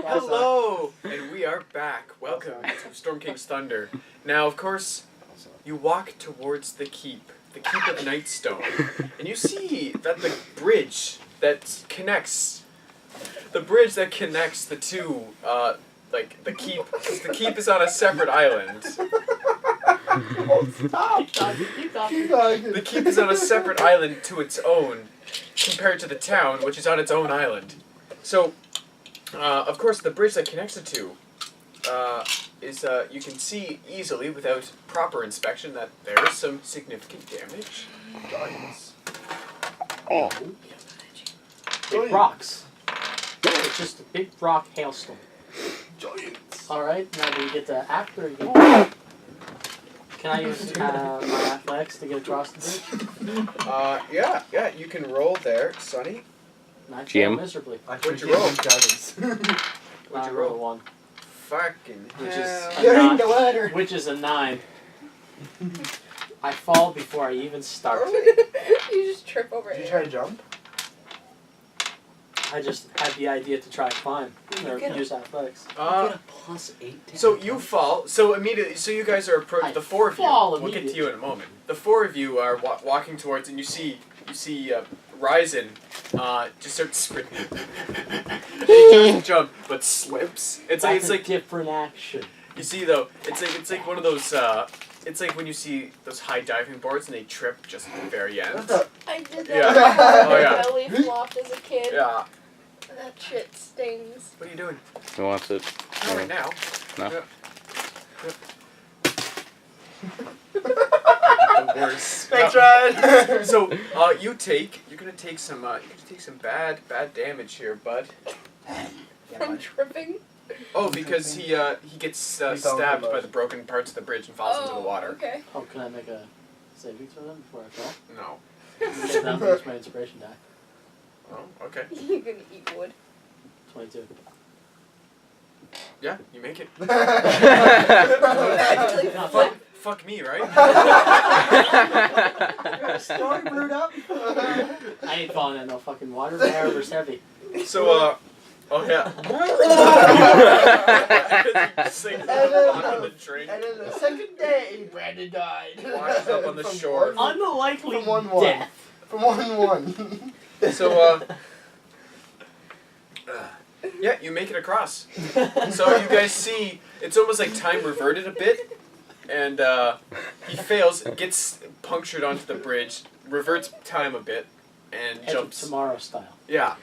Hello, and we are back. Welcome to Storm King's Thunder. Now, of course, you walk towards the Keep of Nightstone, and you see that the bridge that connects the two, like the Keep is on a separate island. Stop! Keep talking. The Keep is on a separate island to its own, compared to the town, which is on its own island. So, of course, the bridge that connects the two is you can see easily without proper inspection that there is some significant damage. Giants. Oh. Big rocks. It's just a big rock hailstorm. Giants. Alright, now do you get to act or you get... Can I use my athletics to get across the bridge? Yeah, you can roll there, Sonny. I fail GM. miserably. What'd you roll? I rolled a 1. Fucking Which hell. is You're a in the ladder. Which is a 9. I fall before I even start. You just trip over Did it. you try to jump? I just had the idea to try to climb. Or use athletics. Get a +8. So you fall. So immediately. So you guys are approaching. The four of you. fall We'll get to immediately. you in a moment. The four of you are walking towards, and you see Ryzen just starts sprinting. He tries to jump, but slips. It's That's a like different action. you see though. It's like one of those. It's like when you see those high diving boards and they trip just at the very end. I did that. Yeah. Oh, yeah. Belly flopped as a kid. Yeah. That shit stings. What are you doing? Who wants it? Not right now. No. Yeah. The worst. Thanks, No. Ryan. So, you're gonna take some bad damage here, bud. From tripping. Oh, because he gets stabbed by the broken parts of the bridge and falls into the water. Okay. Oh, can I make a saving throw then before I fall? No. Because that makes my inspiration die. Oh, okay. You're gonna eat wood. 22. Yeah, you make it. Actually, No, flip. Fuck me, right? Story brewed up. I ain't falling in no fucking water. My armor's heavy. So, oh yeah. Just like on the train. And then the second day, Brandon died. Washed up on the From shore. Unlikely From 1-1. death. From 1-1. So, yeah, you make it across. So you guys see, it's almost like time reverted a bit, and he fails, gets punctured onto the bridge, reverts time a bit, and Edge of jumps. Tomorrow style. Yeah.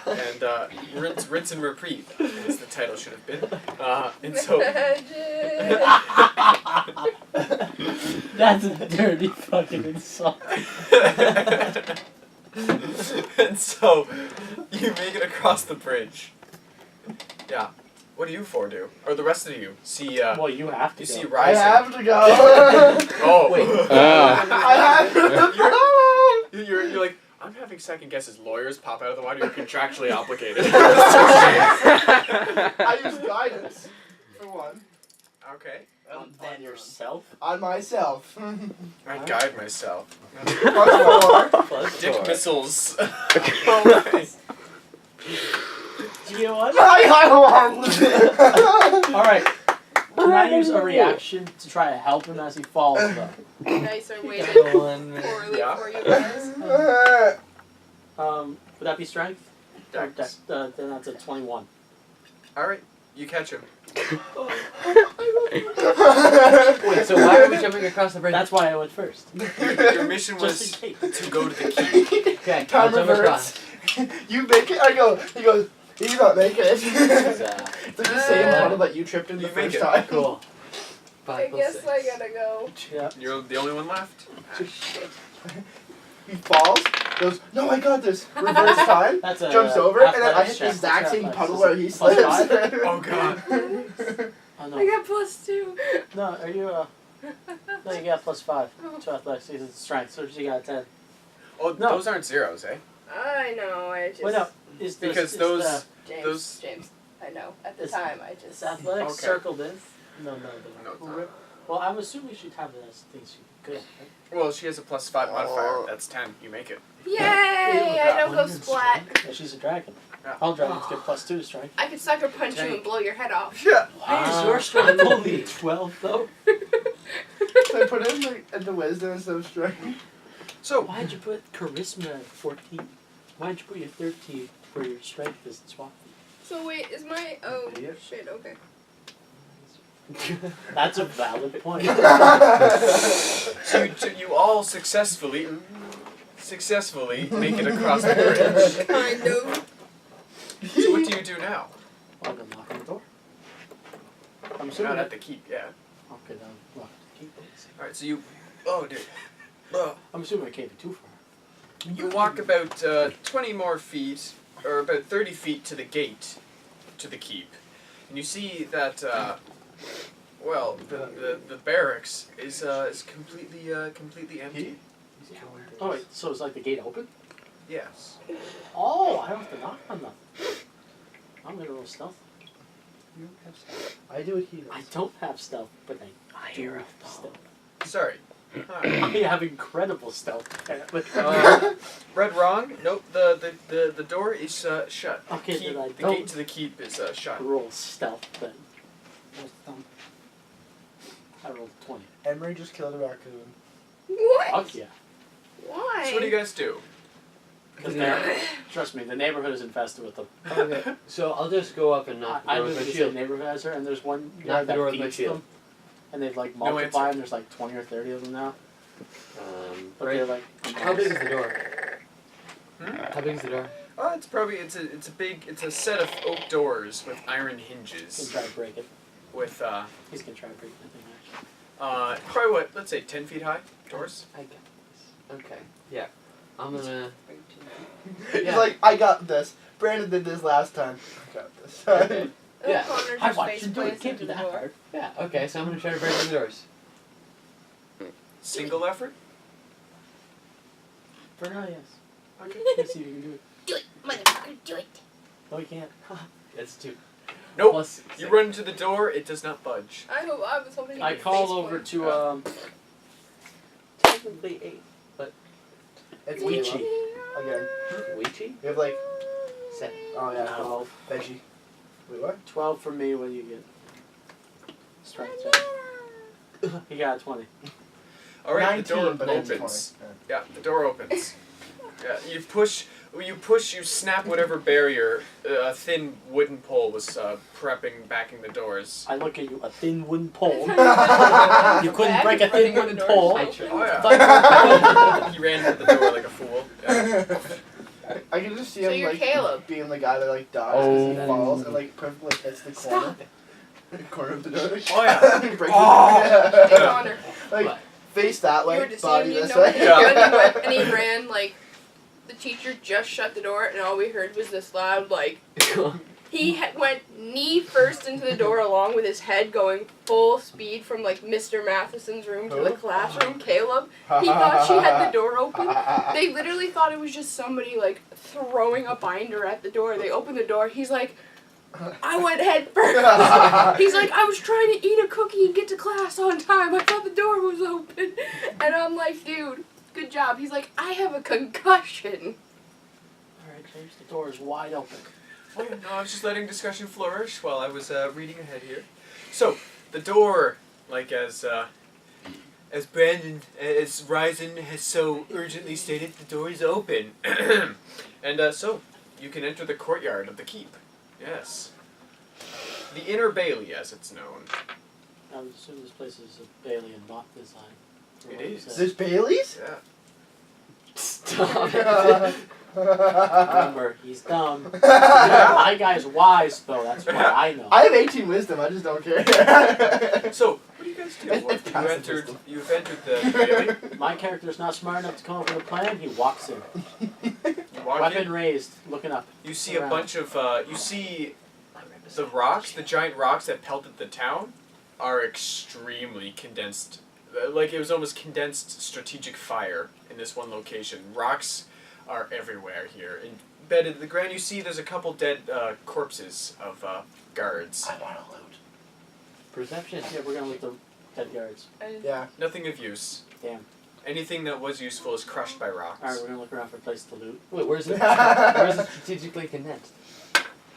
And rinse and repeat, as the title should have been. And so, Magic. That's a dirty fucking insult. and so, you make it across the bridge. Yeah. What do you four do? Or the rest of you? See, Well, you have to you go. see I Ryzen. have to go. Oh. Wait. I have to go. You're like, I'm having second guesses. Lawyers pop out of the water. You're contractually obligated. I use guidance, for one. Okay. On yourself? On myself. I guide myself. +4. Dick missiles. Do you know what? I Alright. Can I use a reaction to try to help him as he falls, though? Nice or waited poorly Yeah. for you guys. Would that be strength? Or Dex. then that's a 21. Alright, you catch him. Wait, so why are we jumping across the bridge? That's why I went first. Your mission Just was in case. to go to the Keep. Okay, Time I'll jump reverts. across. You make it? I go, he goes, he's not making it. This is, It's the same model that you tripped in the You make first it. time. Cool. I 5 guess + I 6. gotta go. Yeah. You're the only one left. He falls, goes, no, I got this. Reverse time, That's a jumps over, and then I athletics hit the check. exact What's same athletics? puddle Is where it he plus slips. five? Oh god. Oh I no. got +2. No, are you no, you got +5 to athletics. It's strength, so you got 10. Oh, No. those aren't zeros, eh? I know, I just... Wait, no. Is this, Because is those- James, James. I know. At the Is- time, I Is just... athletics Okay. circled in? No. No, it's not. Well, I'm assuming she'd have it as things she could. Right? Well, she has a +5 modifier. That's 10. You make it. Yay! I don't go splat. Yeah, she's a dragon. All dragons get +2 to strength. I could sucker punch you Tank. and blow your head off. Yeah. Why is your strength only 12 though? So I put in the wisdom instead of strength. So, Why'd you put charisma at 14? Why'd you put your 13 for your strength as swap? So wait, is my oh Idiot. shit, okay. That's a valid point. so you all successfully make it across the bridge. Kind of. So what do you do now? I'm gonna lock the door. I'm Not assuming at the keep, yeah. Okay, then lock the key. Alright, so you... Oh, dude. Oh. I'm assuming it can't be too far. You walk about 20 more feet, or about 30 feet to the gate, to the keep. And you see that, well, the barracks is completely empty. Oh wait, so it's like the gate open? Yes. Oh, I don't have to knock on them. I'm gonna roll stealth. You don't have stealth. I do what he does. I don't have stealth, but I do hear have a stealth. Sorry. Alright. I have incredible stealth. Read wrong. Nope. The door is shut. Okay, Keep, then I the don't gate to the keep is shut. roll stealth then. I rolled 20. Emery just killed a raccoon. What? Fuck yeah. Why? So what do you guys do? Because trust me, the neighborhood is infested with them. Okay, so I'll just go up and knock the I door live with in my the same shield. neighborhood as her, and there's one Knock guy the that door with my feeds shield. them. And they've like No multiplied, answer. and there's like 20 or 30 of them now. But Right. they're like... How big is the door? Hmm? How big is the door? Oh, it's probably it's a set of oak doors with iron He's hinges. gonna try to break it. With He's gonna try to break the thing, actually. probably what, let's say 10 feet high doors. I got this. Okay, yeah. I'm gonna... He's Yeah. like, I got this. Brandon did this last time. I got this. Okay. Yeah. Connor I just watched face you do it. plants Can't be into the that door. hard. Yeah, okay, so I'm gonna try to break in the doors. Single effort? For now, yes. Okay. Let's see if you can do it. Do it, motherfucker, do it. No, you can't. That's 2. Nope. Plus You 6. run into the door, it does not budge. I was hoping you I could call face over plant. to, technically 8. It's Weechy. Again. Weechy? We have like, 7. oh yeah, 12. veggie. Wait, what? 12 for me, what do you get? Strength check. He got a 20. Alright, the 19, door but it's opens. 20. Yeah, the door opens. Yeah, you snap whatever barrier a thin wooden pole was backing the doors. I look at you, a thin wooden pole. You You couldn't break a thin wooden pole. I tried. Oh yeah. He ran into the door like a fool. Yeah. I can just see So him you're like Caleb. being the guy that like dies because he Oh. falls and like perfectly hits the corner. Stop it. Corner of the door. Oh, yeah. He breaks Oh. it. Hey, Connor. Like What? face that You were way, just body seeing, you this know, way. when he went and he ran, like, the teacher just shut the door, and all we heard was this loud, like, he went knee first into the door along with his head going full speed from, like, Mr. Matheson's room to the Who? classroom. Caleb. He thought she had the door open. They literally thought it was just somebody, like, throwing a binder at the door. They opened the door. He's like, I went head first. He's like, I was trying to eat a cookie and get to class on time. I thought the door was open. And I'm like, dude, good job. He's like, I have a concussion. Alright, James, the door is wide open. Oh, yeah, no, I was just letting discussion flourish while I was reading ahead here. So, the door, like as Brandon, as Ryzen has so urgently stated, the door is open. And so, you can enter the courtyard of the keep. Yes. The Inner Bailey, as it's known. I would assume this place is a Bailey and not design. It is. There's Bailey's? Yeah. Stop. Remember, he's dumb. My guy's wise, though. That's what I know. I have 18 wisdom, I just don't care. So, what do you guys do? It's passive wisdom. You've entered the Bailey. My character's not smart enough to come up with a plan. He walks in. You walk Weapon in. raised, looking up. You see a around. bunch of, you see the rocks, the giant rocks that pelted the town, are extremely condensed. Like it was almost condensed strategic fire in this one location. Rocks are everywhere here. Embedded in the ground, you see there's a couple dead corpses of guards. I want to loot. Perception. Yeah, we're gonna loot the dead guards. Yeah. Nothing of use. Damn. Anything that was useful is crushed by rocks. Alright, we're gonna look around for a place to loot. Wait, where's it? Where's it strategically condensed?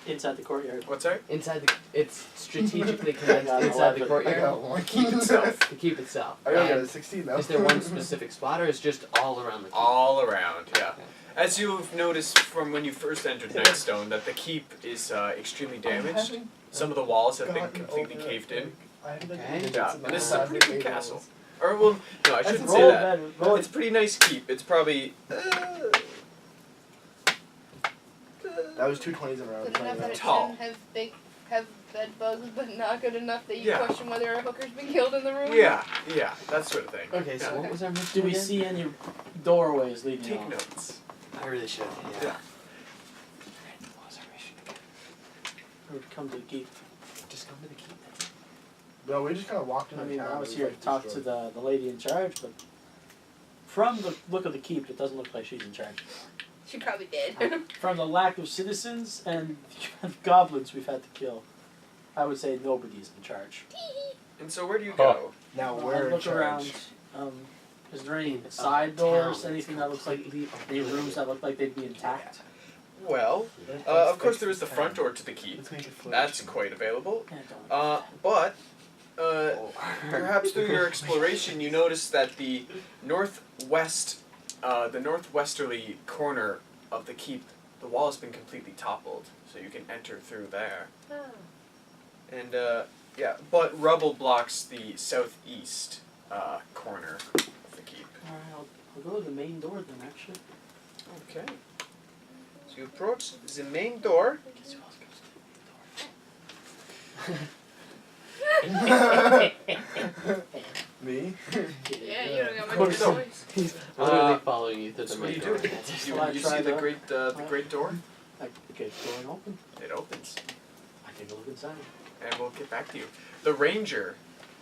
Inside the courtyard. What's that? Inside the. It's strategically condensed got inside the 11. I courtyard got one. Keep itself. to keep itself. I only got And a 16 though. is there one specific spot, or is it just all around the keep? All around, yeah. As you've noticed from when you first entered Nightstone, that the keep is extremely damaged. Some of the walls have been completely caved in. Okay. Yeah, and this is a pretty good castle. Or, well, no, I shouldn't say Roll that. better. Roll It's a pretty nice keep. It's probably... That was 2 20s in a row. Good enough that it Tall. shouldn't have bed bugs, but not good enough that you Yeah. question whether a hooker's been killed in the room. Yeah, that sort of thing. Okay, so Yeah. what was our mission Do we again? see any doorways leading Take off? notes. I really should. Yeah. Yeah. What was our mission again? Or to come to the keep? Just come to the keep. That's it. No, we just kind of walked in I the mean, town. I was It here to like talk to destroyed. the lady in charge, but from the look of the keep, it doesn't look like she's in charge. She probably did. From the lack of citizens and goblins we've had to kill, I would say nobody's in charge. And so where do you go? Now I we're in look charge. around. Is there any In side a doors? town, Anything it's that looks like completely any rooms obliterated. that look like they'd be intact? Well, of course there is the front door to the keep. Let's make it flourish. That's quite available. Yeah, don't. But perhaps through your exploration, you notice that the northwesterly corner of the keep, the wall has been completely toppled, so you can enter through there. And but rubble blocks the southeast corner of the keep. Alright, I'll go to the main door then. Actually. Okay. So you approach the main door. Guess who else Me? Yeah, you don't got Of much course. choice. He's literally Uh, following you through the So what do main you door. do? Well, I You try see the the- great door. I get the door and open. It opens, I take a look inside. and we'll get back to you. The ranger.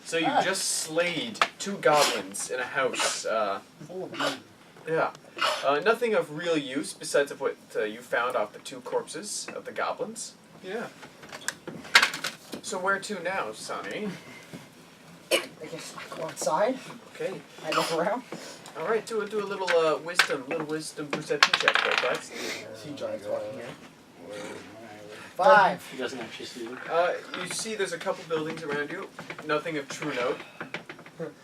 So you Ah. just slayed 2 goblins in a house. Full of men. Yeah. Nothing of real use besides of what you found off the 2 corpses of the goblins. Yeah. So where to now, Sonny? I guess I go outside. Okay. I look around. All right. Do a little wisdom perception check, Colfax. See giants walking here. 5. He doesn't actually see you. You see, there's a couple buildings around you. Nothing of true note.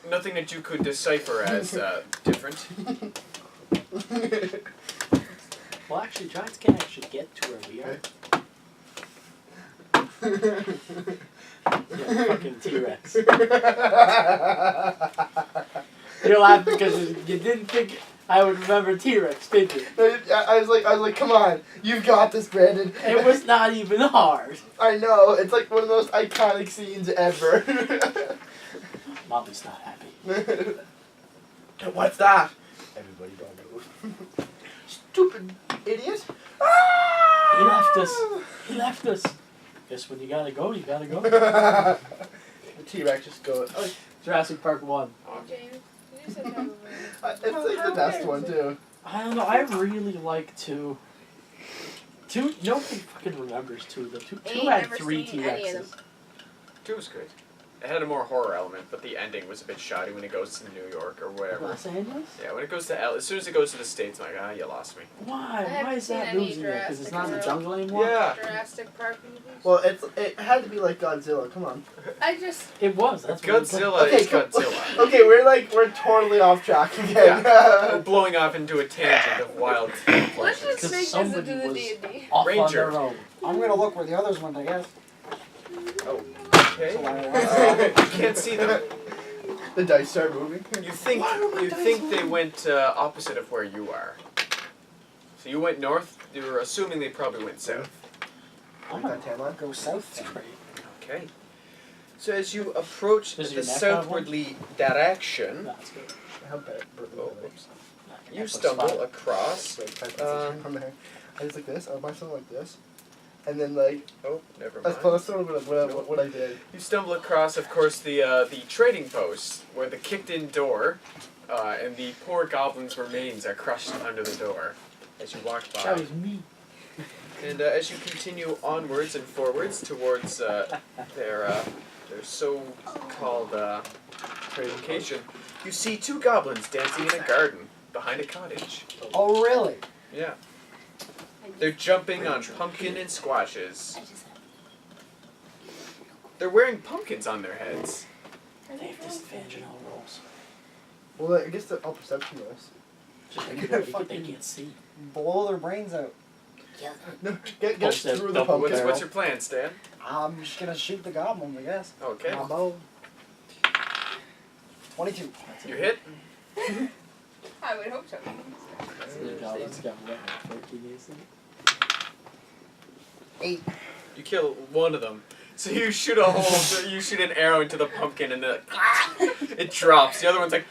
Nothing that you could decipher as different. Well, actually, giants can't actually get to where we are. Yeah, fucking T-Rex. You're laughing because you didn't think I would remember T-Rex, did you? I was like, come on, you've got this, Brandon. It was not even hard. I know, it's like one of the most iconic scenes ever. Mommy's not happy. What's that? Everybody don't move. Stupid idiot. He left us. He left us. Guess when you gotta go, you gotta go. The T-Rex just goes. Oh, Jurassic Park 1. James, you said that it's like the best one too. I don't know, I really like 2. 2, nobody fucking remembers 2. The 2 Ain't had never 3 seen any of T-Rexes. 2 was good. It had a more horror element, but the ending was a bit shoddy when it goes to New York or whatever. Los Angeles? Yeah, when it goes to as soon as it goes to the States, I'm like, you lost me. Why? haven't Why is seen that any losing it? Because it's Jurassic not in the World. jungle anymore? Yeah. Jurassic Park movies. Well, it had to be like Godzilla. Come on. I just It was. That's what it was. Godzilla Okay, is Godzilla. Okay, we're totally off track again. We're blowing off into a tangent of wild let's pleasures. just Because make this somebody into the was- D&D. Off Ranger. on their own. I'm gonna look where the others went, I guess. Okay. You can't see them. The dice start moving. You think they went opposite of where you are. So you went north. You were assuming they probably went south. Like that tan line. Go south. That's great. Okay. So as you approach Does the your neck have one? southwardly direction, That's good. How bad? oh, whoops, you That's stumble fine. across. Wait, can I put this on there? I just like this. I buy something like this, and then like Oh, never that's mind. sort of what I did. You stumble across, of course, the trading post where the kicked-in door and the poor goblin's remains are crushed under the door as you walk by. That was me. And as you continue onwards and forwards towards their so-called location, you see two goblins dancing in a garden behind a cottage. Oh, really? Yeah. They're jumping on pumpkin and squashes. They're wearing pumpkins on their heads. They have disadvantage on all rolls. Well, I guess the perception is. Just They're like gonna they fucking can't see. blow their brains out. No, get Bullshit. through the Double pumpkin. What's your plan, Stan? I'm just gonna shoot the goblins, I guess. Okay. My bow. 22. You hit? I would hope so. The goblins got what, like 14 days in? 8. You kill one of them. So you shoot a hole, you shoot an arrow into the pumpkin and it drops. The other one's like,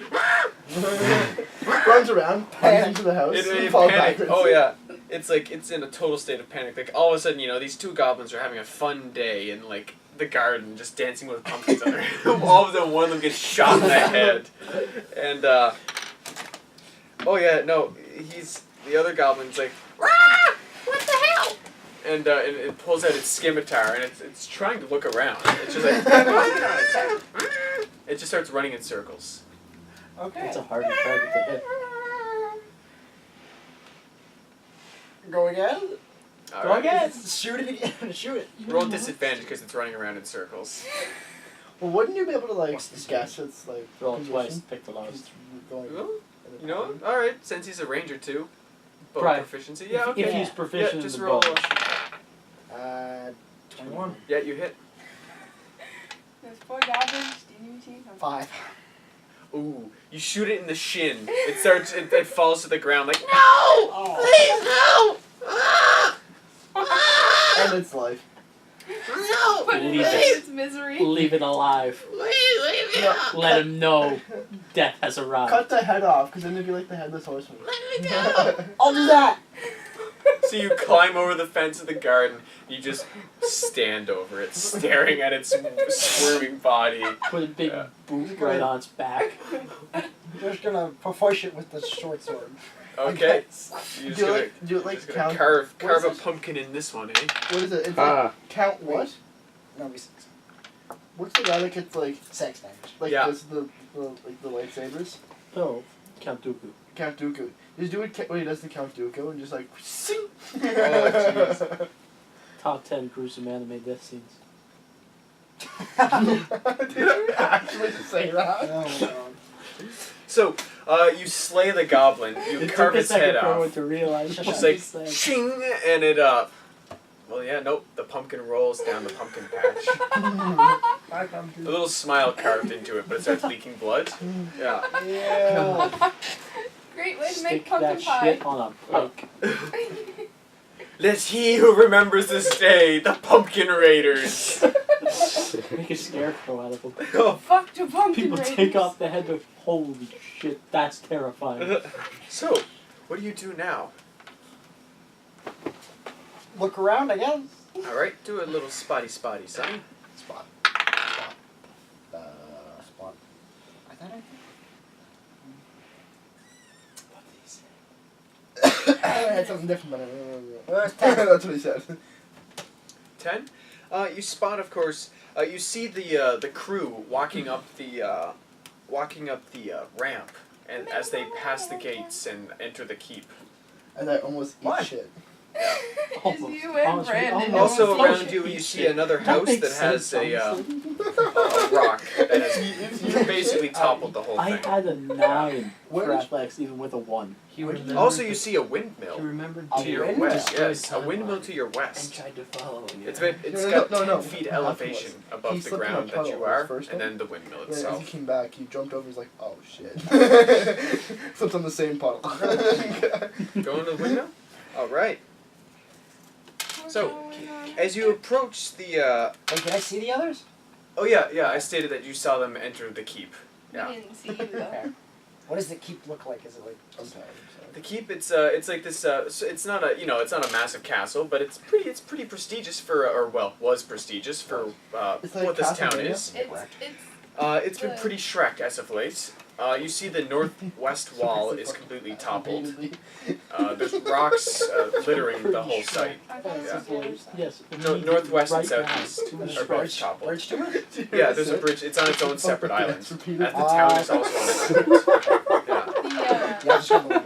Runs around, runs into the house, it falls panic. backwards. Oh yeah. It's like, it's in a total state of panic. Like all of a sudden, you know, these two goblins are having a fun day in like the garden, just dancing with pumpkins on their head. All of a sudden one of them gets shot in the head. And, oh yeah, no, the other goblin's like, Rah! What the hell? and it pulls out its scimitar and it's trying to look around. It's just like, it just starts running in circles. Okay. It's a harder target to hit. Go again? All Go right. again! Shoot it again. Shoot it. Roll disadvantage because it's running around in circles. Well, wouldn't you be able to like What's this guess its like Roll position? twice, pick the lowest. Just going Well, in the you know, pattern? all right. Since he's a ranger too, bow Right. proficiency. Yeah, okay. If he's proficient yeah, just in the roll. bow. 21. Yeah, you hit. There's 4 goblins. Do you see them? 5. Ooh, you shoot it in the shin. It starts. It falls to the ground like no, Oh. please no. And its life. No, Put it Leave in it. its misery. Leave it alive. leave me No. Let him know death has arrived. Cut the head off, because then it'd be like the headless horseman. I'll do that. So you climb over the fence of the garden. You just stand over it, staring at its squirming body. Put a big Yeah. boot right on its back. I'm just gonna push it with the short sword. Okay. You're just gonna, do it like just gonna count. carve what is a it? pumpkin in this one, eh? What is it? It's like count what? No, we 6. What's the guy that gets like 6 damage. Yeah. this the like the lightsabers? Oh, Count Dooku. Count Dooku. Just do it when he does the Count Dooku and just like sing. jeez. Top 10 gruesome anime death scenes. Did you actually say that? Oh my god. So, you slay the goblin. You It carve took a its second head for off. everyone to realize what Just I like just said. ching, and it well, yeah, nope. The pumpkin rolls down the pumpkin patch. I come A little smile carved into it, but it starts leaking blood. Yeah. Yeah. Great way to Stick make pumpkin that pie. shit on a plate. Let he who remembers this day, the Pumpkin Raiders. Make a scarecrow out of them. Oh. Fuck the pumpkin People raiders. take off the head of holy shit, that's terrifying. So, what do you do now? Look around, I guess. All right, do a little spotty, sonny. Spot. Spot. Spot. I thought I had something different, but Where's 10? that's what he said. 10. You spot, of course. You see the crew walking up the ramp, and as they pass the gates and enter the keep. And I almost eat What? shit. It's you and Brandon. Also Almost around you, you eat see shit. another That house makes that has sense, a honestly. rock that has basically toppled the whole I thing. had a 9 Where for did athletics, even with a 1. He remembered. Also, you see a He windmill remembered A to your windmill? west. Destroy Yes, a timeline. windmill to your and west. tried to follow you. It's No, got no, 10 feet Half elevation He above the slipped in a ground that puddle you on his are, first and one. then the windmill Yeah, as he itself. came back, he jumped over. He's like, "Oh shit!" Slipped on the same puddle. Going to the windmill. All right. What's So, going on? As you approach the, Wait, did I see the others? oh yeah, I stated that you saw them enter the keep. Yeah. We didn't see you though. What does the keep look like? Is it like... I'm tired. The keep, it's like this. So it's not a, it's not a massive castle, but it's pretty prestigious for, or well, was prestigious for It's like what this town Castlevania? is. It's It's been The- pretty Shrek as of late. You see the northwest wall is completely toppled. Repeatedly. There's rocks littering the whole site. I thought it was the other side. Yes. No, northwest and right now. southeast are both toppled. Bridge to it? Yeah, there's a bridge. It's on its own separate island. As Repeatedly. the town is also on its own. Yeah. The Yeah, just come on now.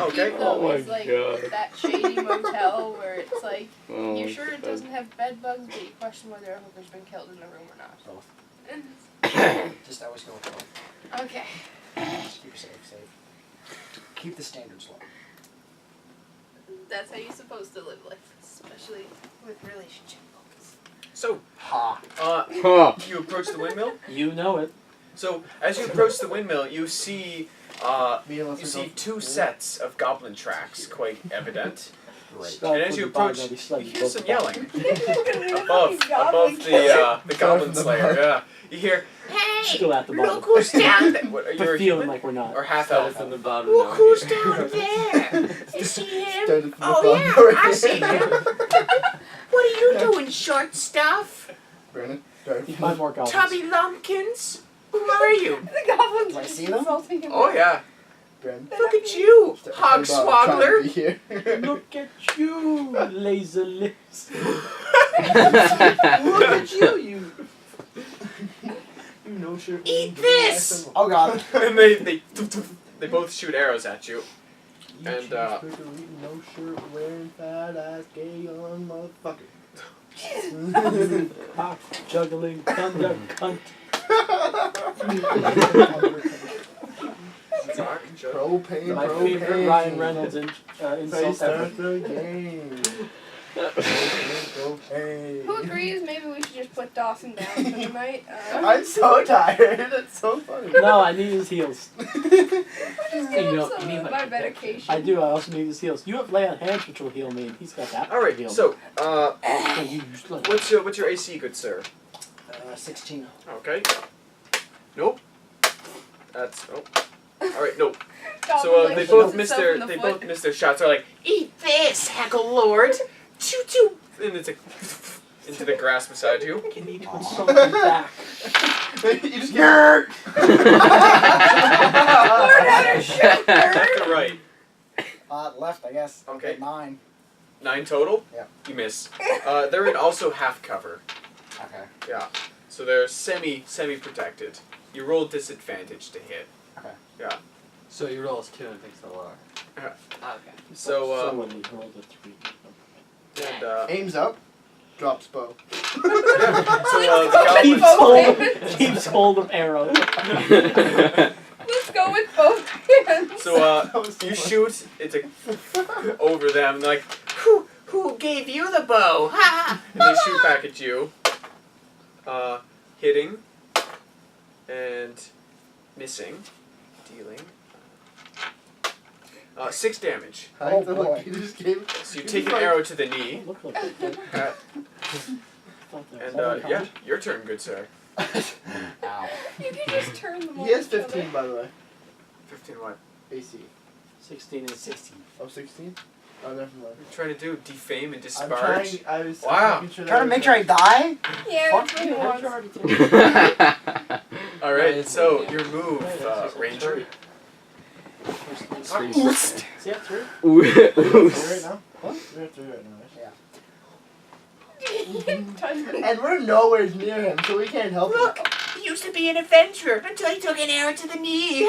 Okay. though is like that shady motel where it's like Oh, you're sure it doesn't have bed bugs, but you question whether a hooker's been killed in the room or not. Both. Just always go with both. Okay. Just keep it safe. Keep the standards low. That's how you're supposed to live life, especially with relationship goals. So, Ha. Huh. you approach the windmill. You know it. So, as you approach the windmill, you see two sets of goblin tracks, quite evident. Great. And as you approach, you hear some yelling above Goblin the goblin slayer. Yeah, you hear, Still at the bottom. "Look who's down there!" What, are you But a feeling human like we're not. or half Started elf? from the bottom. Look now who's here. down there! You see him? Started from the Oh bottom yeah, already. I see him. What are you doing, short stuff? Brandon, started You from find more goblins. Tubby lumpkins? Who are you? The goblins Do I are see them? insulting him. Oh yeah, Brandon. look at you, Started hog from the bottom, trying to swaggler. be here. Look at you, laser lips. Look at you, you. You know, sure. Eat this! Oh god. And they both shoot arrows at you. And, no shirt wearing fat ass gay young motherfucker. Cock juggling thunder cunt. Propane, My propane. favorite Ryan Reynolds insult Face ever. start the game. Propane. Who agrees? Maybe we should just put Dawson down for the night. I'm so tired. It's so funny. No, I need his heels. Just You give him know, some you need of my my medication. I do. I also need his heels. You have lay on hands, which will heal me. And he's got that. All right. heal. So, No, you just let what's your AC, good sir? 16. Okay. Nope. That's oh. All right. Nope. Goblin, So like, they shoots both missed himself their in the they foot. both missed their shots. They're like, eat this, heckle lord. Choo choo. And it's like into the grass beside you. You need to insult me back. You just get Learn how to shoot, Left nerd. or right? Left, I guess. Okay. 9. 9 total. Yeah. You miss. They're in also half cover. Okay. Yeah. So they're semi protected. You roll disadvantage to hit. Okay. Yeah. So you rolls 2 and takes the lower. Yeah. Okay. So when you rolled a 3. and aims up, drops bow. so Let's the go with Keeps goblins. hold, both keeps hold of arrow. Let's go with both hands. So That was so you funny. shoot. It's like over them. They're like, who gave you the bow? Ha! And they shoot back at you. Hitting and missing, dealing 6 damage. I Oh, feel boy. like you just gave. So you take an arrow to the knee. Look like that. Uh, Thought that and was yeah, your turn, good sir. Ow. You can just turn them on He has each other. 15, by the way. 15 what? AC. 16 and 16. Oh, 16? Oh, never mind. What are you trying to do? Defame and I'm disparage? trying. I was Wow. making sure Trying to that make sure I die? Yeah, Fuck that's what he wants. Alright, Nice. so your move, Ranger. See that through? Three right now? What? We're at 3 right now, right? And we're nowhere near him, so we can't help Look, he used to be an adventurer until he took an arrow to the knee. him.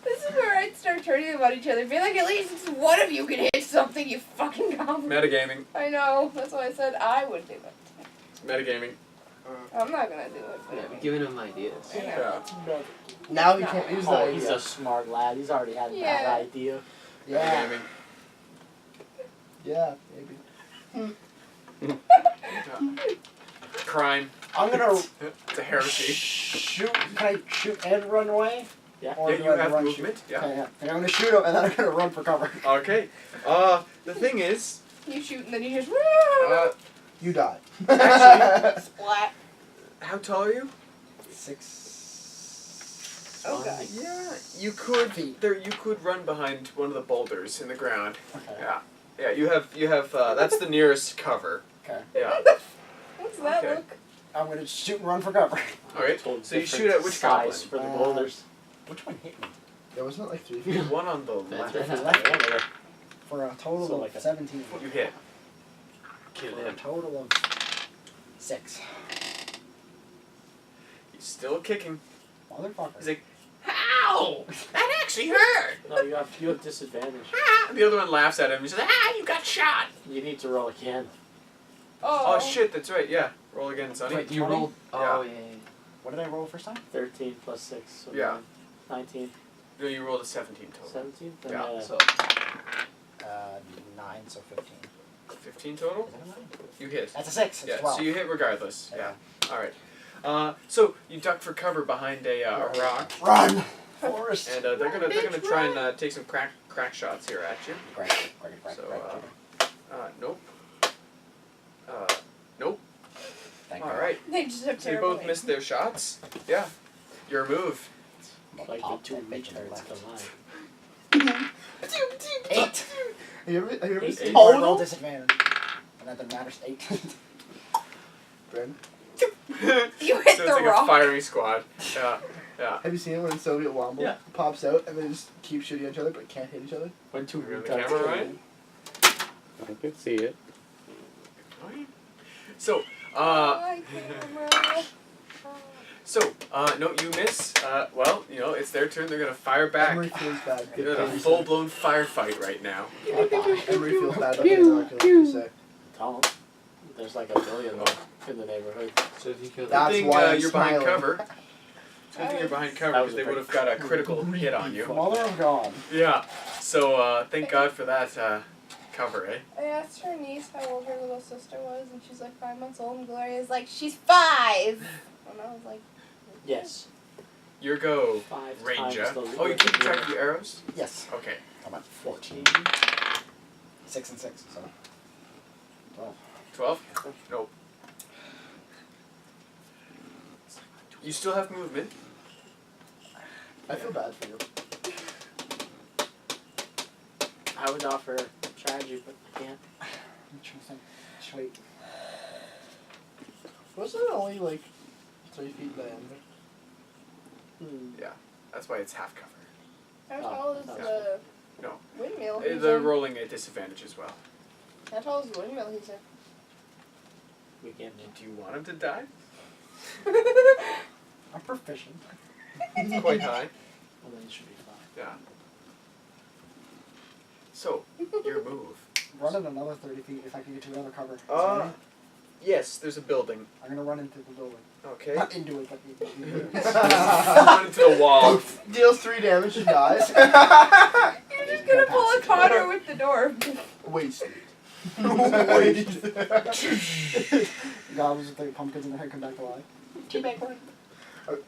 This is where I'd start turning them on each other. Be like, at least one of you can hit something, you fucking goblin. Metagaming. I know. That's why I said I would do it. Metagaming. I'm not gonna do it. But Yeah, I I'm mean, giving him ideas. I know. Yeah. Now he can't use Oh, that. he's a smart lad. He's already had Yeah. that idea. Yeah. Metagaming. Yeah, maybe. Crime. I'm gonna It's a heresy. shoot. Can I shoot and run away? Yeah. Or Yeah, do you I have run movement. Shoot? Yeah. Okay, yeah. I'm gonna shoot him and then I'm gonna run for cover. Okay. The thing is, You shoot and then you just You die. splat. how tall are you? 6. Oh god. Yeah, you could. You could run behind one of the boulders in the ground. Okay. Yeah. Yeah, you have. That's the nearest cover. Okay. Yeah. What's that Okay. look? I'm gonna shoot and run for cover. Alright, Total so you different shoot at which goblin? size for the boulders. Which one hit me? There wasn't like 3 The feet. one on the That's left. right. For a total So of like a- 17. You hit. Kill For a him. total of 6. He's still kicking. Motherfucker. He's like, ow! That actually hurt! No, you have disadvantage. Ah! The other one laughs at him. He says, ah, you got shot! You need to roll again. Oh. Oh shit, that's right, yeah. Roll again, Sonny. Wait, you 20? rolled. Yeah. Oh, yeah. What did I roll first time? 13 plus 6. So Yeah. 19. No, you rolled a 17 total. 17? Then, Yeah, So, 9, so 15. 15 total? Is that a 9? You hit. That's a 6. It's Yeah, 12. so you hit regardless. Yeah. Alright. So you duck for cover behind a rock, Run! Forest! and they're gonna try and take some crack shots here at you. Great. So, nope. Nope. Thank God. Alright. They just have So you terrible both missed their shots. Yeah. Your move. like Pop the 2 that bitch in the retards left. combined. 8! Have you ever Eight. seen Oh, roll disadvantage. And that doesn't matter. 8. Bren? You hit So it's the like rock. a firing squad. Yeah. Yeah. Have you seen it when Soviet Womble Yeah. pops out and they just keep shooting each other but can't hit each other? When 2 You're on the retards camera, combined. right? I can see it. So, My camera. no, you miss. Well, it's their turn. They're gonna fire back. Emery feels bad. They're in a full-blown firefight right now. Emery feels bad about getting not gonna say. Don't. There's like a billion of them in the neighborhood. so if you kill That's Good thing why I'm you're behind smiling. cover. Good thing you're behind cover That because was they a would have got a critical hit on you. Mother of God. Yeah. So thank God for that cover, eh? I asked her niece how old her little sister was, and she's like 5 months old, and Gloria's like, she's 5! And I was like, Yes. Your go, 5 Ranger. times the Oh, you keep track of your arrows? Yes. Okay. I'm at 14. 6 and 6. So 12. 12? Nope. You still have movement. I feel bad for you. I would offer strategy, but I can't. I'm trying to think. Just wait. Wasn't it only like 3 feet diameter? That's why it's half cover. how Oh, tall is that's the No. windmill? he's They're in? rolling at disadvantage as well. How tall is the windmill he's in? We can't move. Do you want him to die? I'm proficient. It's quite high. Well, then it should be fine. Yeah. So, your move. Run it another 30 feet if I can get to another cover. Yes, there's a building. I'm gonna run into the building. Okay. Not into it, but Run into the wall. Deals 3 damage and dies. You're just gonna pull a Connor with the door. Wasted. Goblins with the pumpkins in their head come back alive.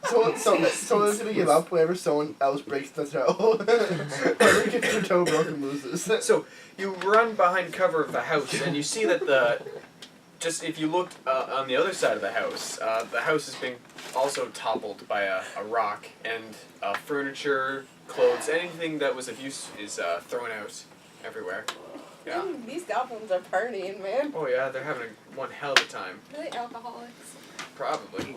Someone's gonna give up whenever someone else breaks the toe. Whoever gets their toe broken loses. So, you run behind cover of the house, and you see that just if you look on the other side of the house is being also toppled by a rock, and furniture, clothes, anything that was of use is thrown out everywhere. Yeah. These goblins are partying, man. Oh yeah, they're having one hell of a time. Are they alcoholics? Probably.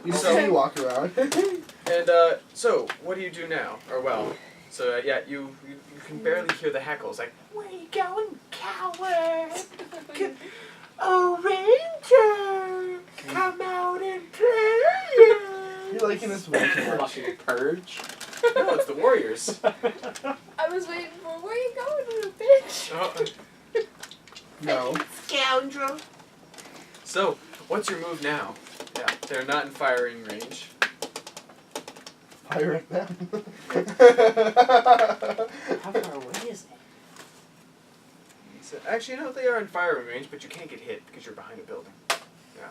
You so, see me walk around. and so what do you do now? Or well, so yeah, you can barely hear the heckles. Like, where you going, coward? Oh, Ranger, come out and play. You're liking this way too much. Fucking purge. No, it's the Warriors. I was waiting for, where you going, little bitch? No. Scoundrel. So, what's your move now? Yeah, they're not in firing range. Pirate them. How far away is it? So, actually, no, they are in firing range, but you can't get hit because you're behind a building. Yeah.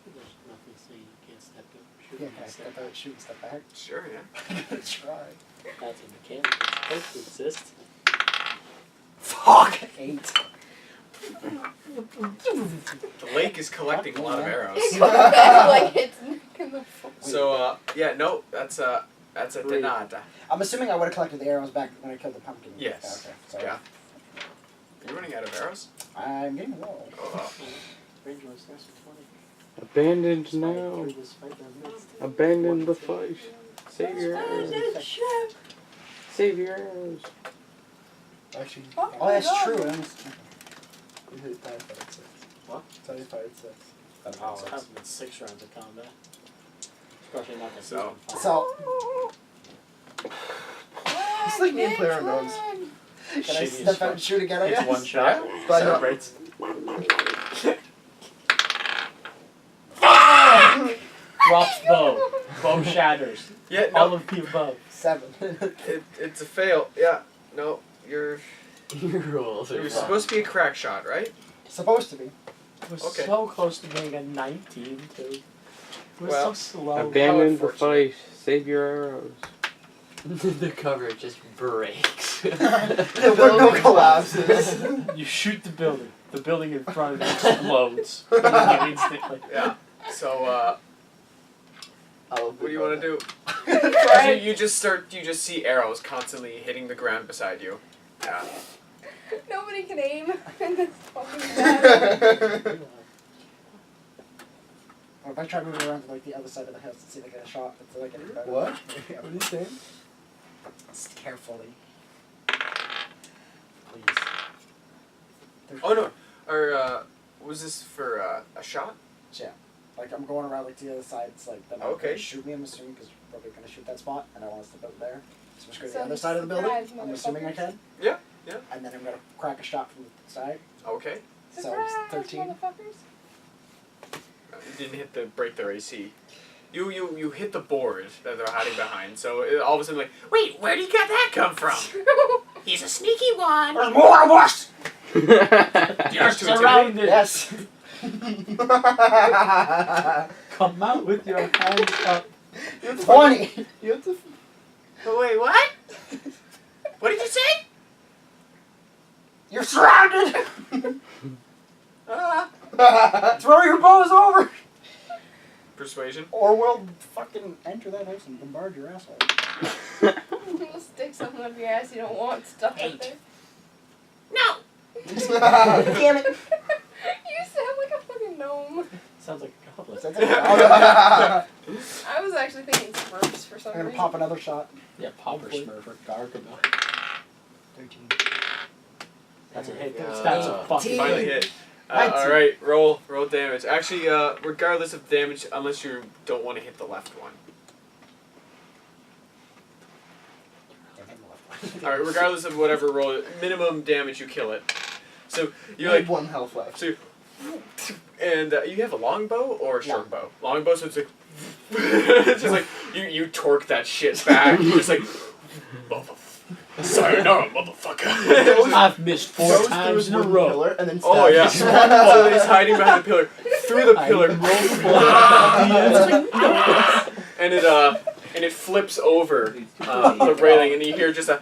There's nothing saying you can't step in. Shoot, Yeah, you can I can't step out, shoot, and step back? Sure, yeah. I'm gonna try. That's a mechanic. It's supposed to exist. Fuck! 8. The lake is collecting a lot of arrows. It goes back like hits Nick in the foot. So, yeah, no, that's a denada. I'm assuming I would have collected the arrows back when I killed the pumpkin. Yes. Okay, so Yeah. You're running out of arrows? I'm getting low. Oh, Ranger was nice with 20. Abandoned Fight now. through this fight that missed. Abandon the fight. Save your arrows. Save your arrows. Actually, Oh, that's true. you hit 5, 5, 6. What? It's only 5, 6. That hasn't been 6 rounds of combat. Especially not this So- season. So, It's like me and Player Unknowns. can I Shitty step as out fuck. and shoot again, I It's guess? one shot. But I know- Celebrates. Drops bow. Bow shatters. yeah, All no, of the above. 7. it's a fail. Yeah, no, you're Your rules are you're fine. supposed to be a crack shot, right? Supposed to be. It was Okay. so close to being a 19 too. It was Well, so slow. Abandon the unfortunate. fight. Save your arrows. The cover just breaks. The window collapses. You shoot the building. The building in front of it explodes. Instantly. Yeah. So, what do you want to do? Right. You just see arrows constantly hitting the ground beside you. Yeah. Nobody can aim in this fucking battle. Or if I try moving around to like the other side of the house and see if I get a shot, it's like any better. What? What are you saying? Just carefully. Please. Oh no. Or was this for a shot? Yeah. Like I'm going around like to the other side. It's like they're not Okay. gonna shoot me. I'm assuming because we're probably gonna shoot that spot, and I want to step out there. So I'm just going to So the other side of the building. surprise, I'm assuming I motherfuckers. can. Yeah, yeah. And then I'm gonna crack a shot from the side. Okay. So Surprise, it's 13. motherfuckers. You didn't hit the break their AC. You hit the board that they're hiding behind. So all of a sudden, like, wait, where did he get that come from? He's a sneaky one. There's more of us. You're too intimidating. Surrounded. Yes. Come out with your hands up. 20. You have to. Oh, wait, what? What did you say? You're surrounded. Throw your bows over. Persuasion. Or we'll fucking enter that house and bombard your asshole. We'll stick something up your ass you don't want stuck up there. No. Damn it. You sound like a fucking gnome. Sounds like a goblin. That's it. I'm I was actually thinking Smurfs for some gonna reason. pop another shot. Yeah, Popper Smurf or Gargamel. 13. That's a hit. Yeah. That's a fucking Finally hit. hit. 19. Alright, roll damage. Actually, regardless of damage, unless you don't want to hit the left one. Alright, regardless of whatever roll, minimum damage, you kill it. So, You you're have like, 1 health left. so, and you have a long bow or a short bow? Long bow, so it's like, it's just like, you torque that shit back, you're just like, sayonara, motherfucker. I've missed 4 Goes through times his in a wooden row. pillar and then Oh yeah, stabs so he's hiding behind the pillar, through the pillar, and it flips over the railing, and you hear just a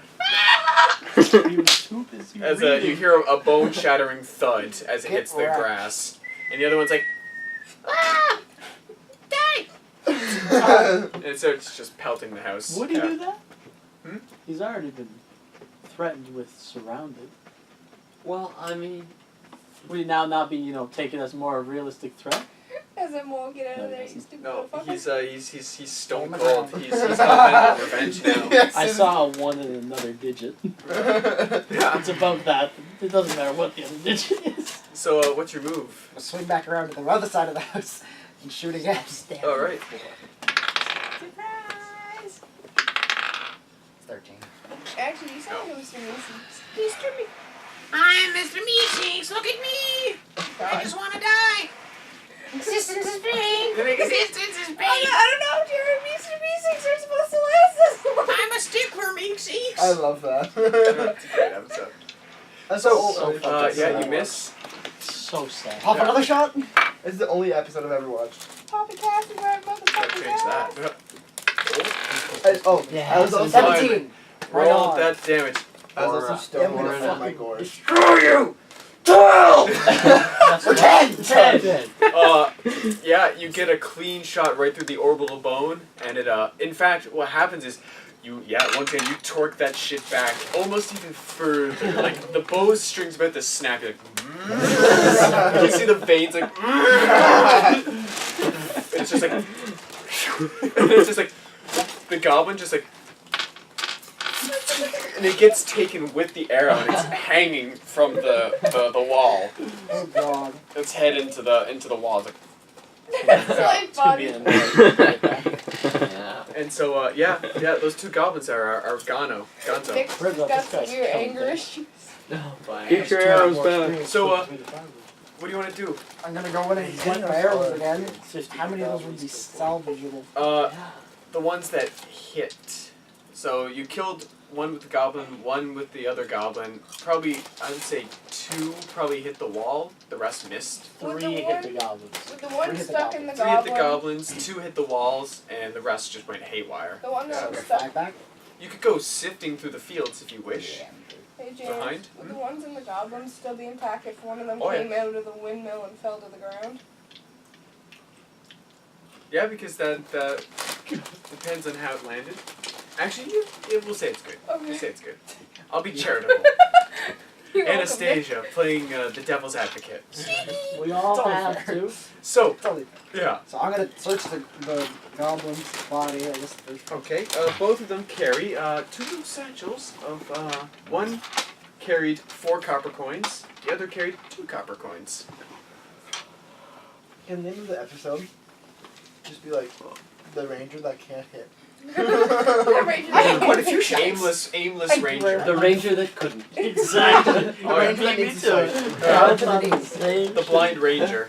you hear a bone shattering thud as it hits the wrecked. grass, and the other one's like, die! And so it's just pelting the house. Would he Yeah. do that? Hmm? He's already been threatened with surrounded. Well, I mean, Would he now not be, taken as more a realistic threat? As in, won't get out of No, there, he you stupid No, motherfucker. he's stone Aim it cold. down. He's hell-bent on revenge now. Yes, I saw a 1 and another digit. Yeah. It's above that. It doesn't matter what the other digit is. So, what's your move? I'll swing back around to the other side of the house and shoot again. All right. Surprise! It's 13. Actually, you sound like Mr. Mason. Mr. Me. I'm Mr. Meeseeks. Look at me. I just want to die. Existence is pain! Existence is pain. I don't know, Jerry. Mr. Meeseeks are supposed to last this long. I'm a stickler, Meeseeks. I love that. That's a great episode. So, Yeah, you miss. So sad. Pop another shot? This is the only episode I've ever watched. Papa Cass and grab Gotta motherfucking change ass. that. Yeah, I was also 17. Right Roll on. that damage. I was Or, also stoned or with in a- my gore. Screw you! 12! That's Or 10! 10. Yeah, you get a clean shot right through the orbital bone, and in fact, what happens is once again, you torque that shit back almost even further. Like, the bowstring's about to snap. You're like, you see the veins, like, and it's just like, and it's just like, the goblin just like, and it gets taken with the arrow, and it's hanging from the wall. Oh god. Its head into the wall. It's like, It's like It's gonna be body. an annoying right there. Yeah. and so, yeah, those two goblins are Gonzo. Nick's Where's the got disgust? severe anger issues. Oh, fine. Get your arrows back. So, what do you want to do? I'm gonna go in and get my arrows again. How many of those would be salvageable? The ones that hit. So you killed one with the goblin, one with the other goblin. Probably, I would say 2 probably hit the wall. The rest missed. With 3 the hit the one- goblins. With the one hit the stuck in the 3 hit goblin. the goblins, 2 hit the walls, and the rest just went haywire. The one that So was we're stuck. 5 back? You could go sifting through the fields if you wish. Hey James, Behind? would the ones in the goblins still be intact if one of them Oh, yeah. came out of the windmill and fell to the ground? Yeah, because that depends on how it landed. Actually, we'll say it's good. We'll Okay. say it's good. I'll be charitable. You're welcome, Nick. Anastasia playing the devil's advocate. We all It's have unfair. to. So, Totally. yeah. So I'm gonna search the goblin's body. I guess there's Okay, both of them carry 2 little satchels of, one carried 4 copper coins, the other carried 2 copper coins. Can the name of the episode just be like the ranger that can't hit? Alright, I have quite a few shots. Aimless Thank you ranger. very The ranger that couldn't. Exactly. Oh, yeah. Ranger that Me needs too. to That's on the same The blind ranger.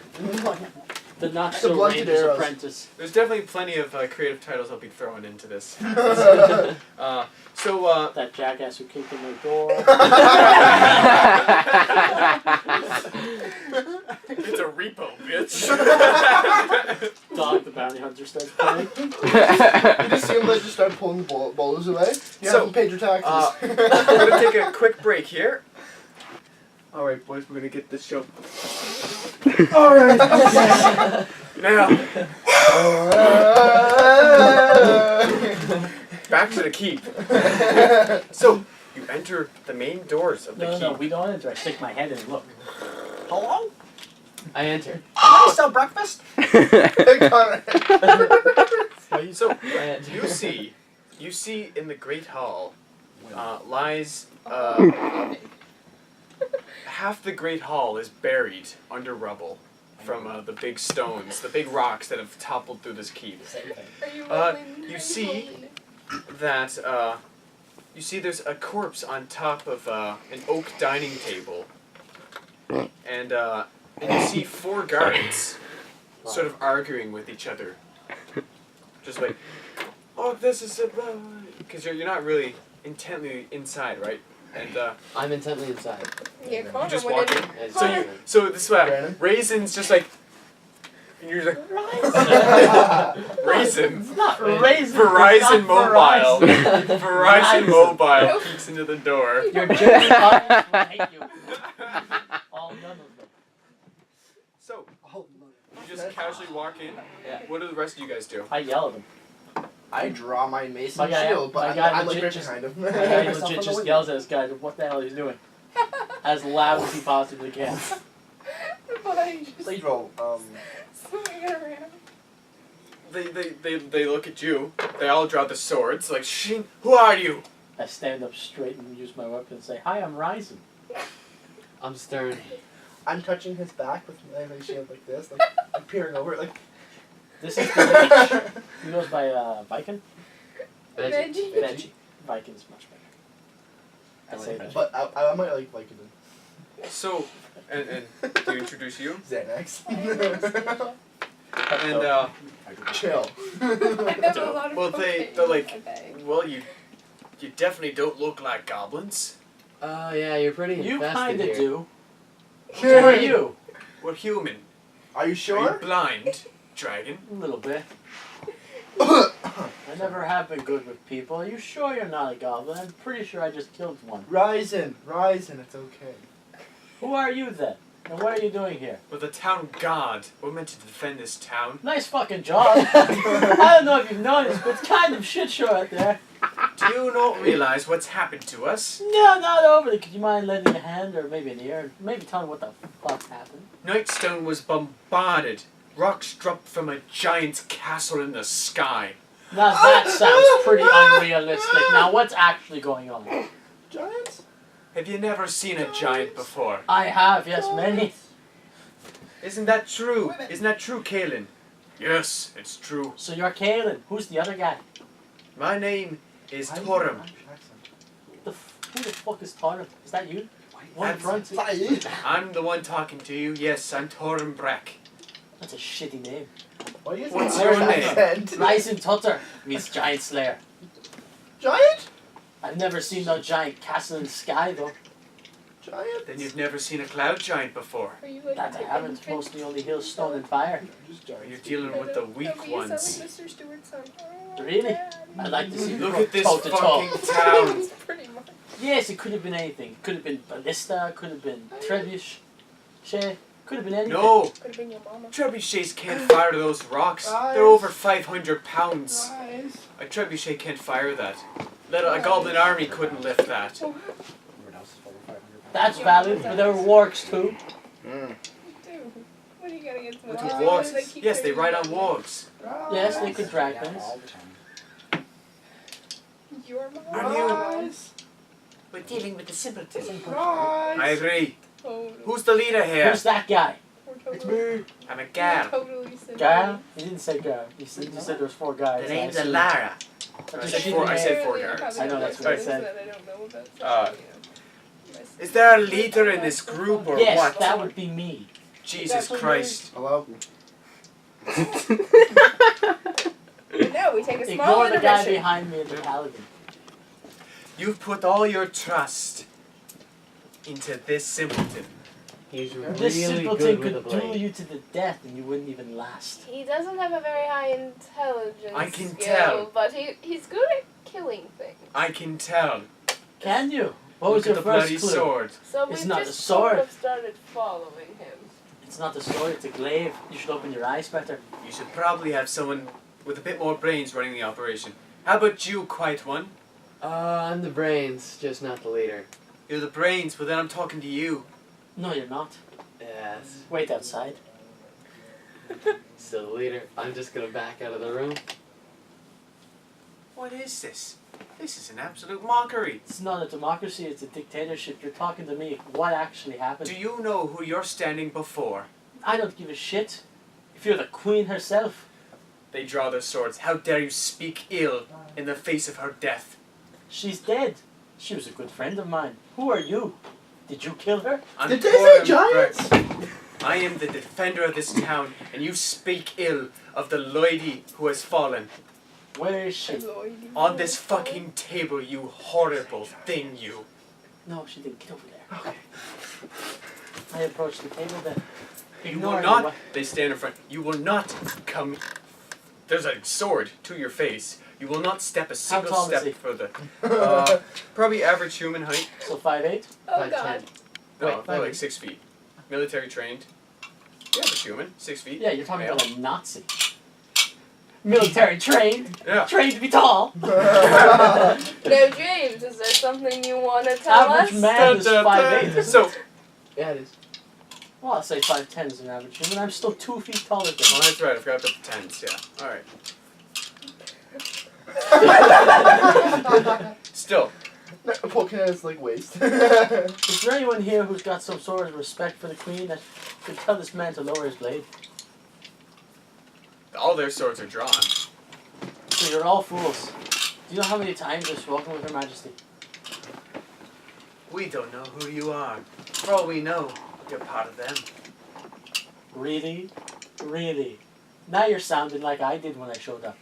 The not The so blunted ranger's arrows. apprentice. There's definitely plenty of creative titles I'll be throwing into this. So, That jackass who kicked in the door. it's a repo, bitch. Dog the bounty hunter starts playing. You just see him like just start pulling boulders away. You So, haven't paid your taxes. We're gonna take a quick break here. Alright, boys, we're gonna get this show. Alright. Now, back to the keep. So, you enter the main doors of the No, keep. we don't enter. I stick my head in and look. Hello? I enter. Can I sell breakfast? So, I enter. you see in the great hall lies half the great hall is buried under rubble from the big stones, the big rocks that have toppled through this keep. Are you Uh, rolling? you Are see- rolling? That you see there's a corpse on top of an oak dining table, and you see 4 guards sort of arguing with each other, just like, oh, this is because you're not really intently inside, right? And I'm intently inside. Yeah, you Connor just went walk in. in. As So usual. so this is what Brandon? Raisin's just like, and you're just like, Raisin. Not raisin. Verizon Not Mobile. Verizon. Verizon Mobile peeks into the door. Your German audience will hate you. All none of them. So, Oh, you just casually walk in. Yeah. What do the rest of you guys do? I yell at them. I draw my mace My and guy- shield, my but guy I'm like legit right just- behind him. My guy myself legit on the just window. yells at this guy what the hell he's doing. As loud as he possibly can. But I just Please roll. swing around. They look at you. They all draw the swords. Like, Shin, who are you? I stand up straight and use my weapon and say, "Hi, I'm Ryzen." I'm stern. I'm touching his back with my shield like this, like I'm peering over it, like. This is the witch. He goes by Viking. Veggie. Veggie. Viking's much better. I say that. But I might like Vicodin. So, and do you introduce you? Xanax. And Chill. I have a lot of well, cocaine they're in like, my bag. well, you definitely don't look like goblins. Yeah, you're pretty You invested kind of here. do. Who are you? We're human. Are you Are you sure? blind, dragon? A little bit. I never have been good with people. Are you sure you're not a goblin? I'm pretty sure I just killed one. Ryzen, it's okay. Who are you then? And what are you doing here? We're the town god. We're meant to defend this town. Nice fucking job. I don't know if you've noticed, but it's kind of shit show out there. Do you not realize what's happened to us? No, not overly. Could you mind lending a hand or maybe an ear? Maybe tell me what the fuck happened. Nightstone was bombarded. Rocks dropped from a giant's castle in the sky. Now that sounds pretty unrealistic. Now what's actually going on? Giants? Have you never seen a giant before? I have, yes, many. Isn't that true? Isn't that true, Kaelin? Yes, it's true. So you're Kaelin. Who's the other guy? My name is Torum. Who the fuck is Torum? Is that you? One in front? I'm the one talking to you. Yes, I'm Torum Breck. That's a shitty name. What's your name? Ryzen Tutter means Giant Slayer. Giant? I've never seen no giant castle in the sky though. Giant? Then you've never seen a cloud giant before. Are you like That I haven't. Mostly only hill, stone, and fire. You're dealing with the weak ones. Mr. Stewart's son. Really? I'd like to see you Look go at this toe to toe. fucking town. Pretty much. Yes, it could have been anything. It could have been ballista. Could have been trebuchet. Could have been anything. No, Could have been your mama. trebuchets can't fire those rocks. They're over 500 pounds. Guys. A trebuchet can't fire that. A goblin army couldn't lift that. That's valid, but there were wargs too. Mm. Dude, what are you getting into? What Is do it wargs? because they keep Yes, they turning ride on around? wargs. Yes, they could drag things. Your mama? Are you? Guys. We're dealing with the simpleton. Guys. I agree. Totally. Who's the leader here? Who's that guy? We're It's totally. me. I'm a We're gal. totally similar. Girl? You didn't say girl. You said there was 4 guys. The name's I assumed- Lara. That's I a said shitty four- I name. said four Apparently, guards. I know that's what I things said. that I don't know about, so, Uh, you know. Is there a leader in this group or Yes, what? that would be me. Jesus Christ. Hello? No, we take a small Ignore the guy intermission. behind me and the paladin. You've put all your trust into this simpleton. He's This really simpleton good with a could duel blade. you to the death and you wouldn't even last. He doesn't have a very high intelligence I can skill, tell. but he's good at killing things. I can tell. Can you? What was Look your at the first bloody clue? sword. So It's we've not just a sword. sort of started following him. It's not a sword, it's a glaive. You should open your eyes better. You should probably have someone with a bit more brains running the operation. How about you, Quiet One? I'm the brains, just not the leader. You're the brains, but then I'm talking to you. No, you're not. Yes, Wait outside. still the leader. I'm just gonna back out of the room. What is this? This is an absolute mockery. It's not a democracy, it's a dictatorship. You're talking to me. What actually happened? Do you know who you're standing before? I don't give a shit. If you're the queen herself, They draw their swords. How dare you speak ill in the face of her death? she's dead. She was a good friend of mine. Who are you? Did you kill her? I'm Did they say Torum giants? Breck. I am the defender of this town, and you speak ill of the lady who has fallen. Where is she? On this fucking table, you horrible thing, you. No, she didn't. Get over there. Okay. I approached the table then. You Ignore will me, not. what? They stand in front. You will not come. There's a sword to your face. You will not step a single tall is step he? further. Probably average human height. So 5'8"? Oh 5'10". god. No, Wait, more like 5'8". 6 feet. Military trained. Average human, 6 feet. Yeah, you're talking male. about a Nazi. Military trained. Yeah. Trained to be tall. Now, James, is there something you want to tell Average us? man is 5'8". So, Yeah, it is. Well, I'll say 5'10" is an average human. I'm still 2 feet taller than oh, him. that's right. I forgot the tens. Yeah. All right. Still, Poking at his like waist. Is there anyone here who's got some sort of respect for the queen that could tell this man to lower his blade? all their swords are drawn. So you're all fools. Do you know how many times I've spoken with Her Majesty? We don't know who you are. For all we know, you're part of them. Really? Really? Now you're sounding like I did when I showed up.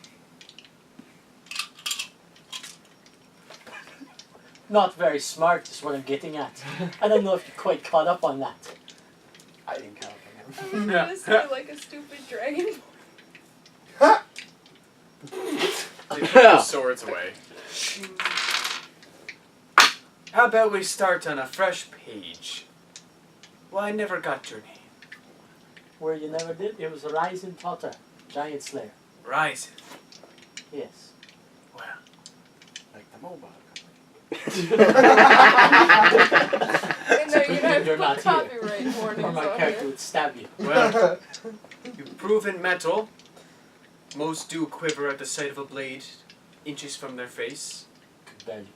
Not very smart is what I'm getting at. I don't know if you're quite caught up on that. I didn't count on him. I was gonna say like a stupid dragon. They put their swords away. How about we start on a fresh page? Well, I never got your name. Where you never did, it was a rising Totter, Giant Slayer. Rise. Yes. Well, Like the mobile. And then you have You're not put here. copyright warnings Or my on character here. would stab you. Well, you've proven metal. Most do quiver at the sight of a blade inches from their face. Then